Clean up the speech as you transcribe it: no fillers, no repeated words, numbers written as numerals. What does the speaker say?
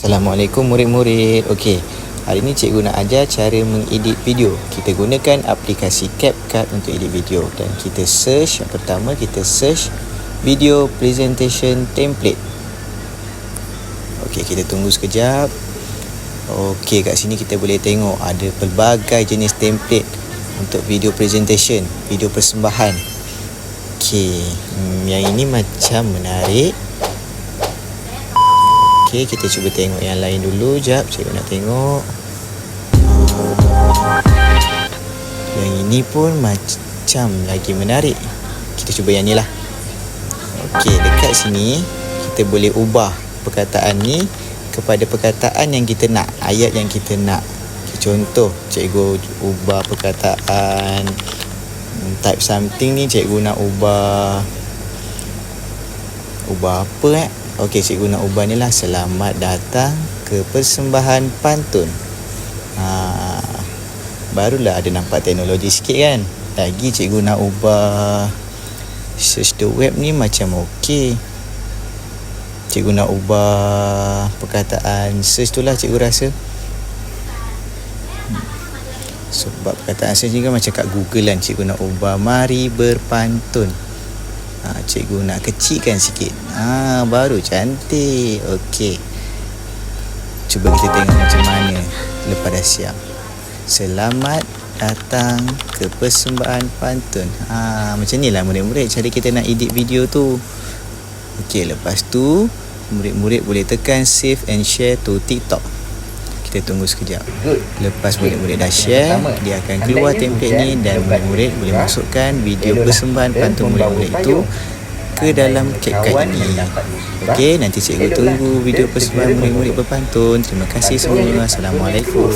Assalamualaikum murid-murid. Okey, hari ni cikgu nak ajar cara mengedit video. Kita gunakan aplikasi CapCut untuk edit video dan kita search, yang pertama kita search video presentation template. Okey, kita tunggu sekejap. Okey, kat sini kita boleh tengok ada pelbagai jenis template untuk video presentation, video persembahan. Okey, yang ini macam menarik. Okey, kita cuba tengok yang lain dulu. Jap, cikgu nak tengok. Yang ini pun macam lagi menarik. Kita cuba yang ni lah. Okey, dekat sini kita boleh ubah perkataan ni kepada perkataan yang kita nak, ayat yang kita nak. Okay, contoh, cikgu ubah perkataan type something ni, cikgu nak ubah apa Okey, cikgu nak ubah ni lah, selamat datang ke persembahan pantun. Barulah ada nampak teknologi sikit kan. Lagi cikgu nak ubah search the web ni macam okey. Cikgu nak ubah perkataan search tu lah cikgu rasa. Sebab perkataan search ni kan macam kat Google kan. Cikgu nak ubah mari berpantun. Cikgu nak kecilkan sikit. Baru cantik. Okey, cuba kita tengok macam mana lepas dah siap. Selamat datang ke persembahan pantun. Macam ni lah murid-murid cara kita nak edit video tu. Okey, lepas tu murid-murid boleh tekan save and share to TikTok. Kita tunggu sekejap. Lepas murid-murid dah share, dia akan keluar template ni dan murid-murid boleh masukkan video persembahan pantun murid-murid itu ke dalam CapCut ini. Okey, nanti cikgu tunggu video persembahan murid-murid berpantun. Terima kasih semua. Assalamualaikum.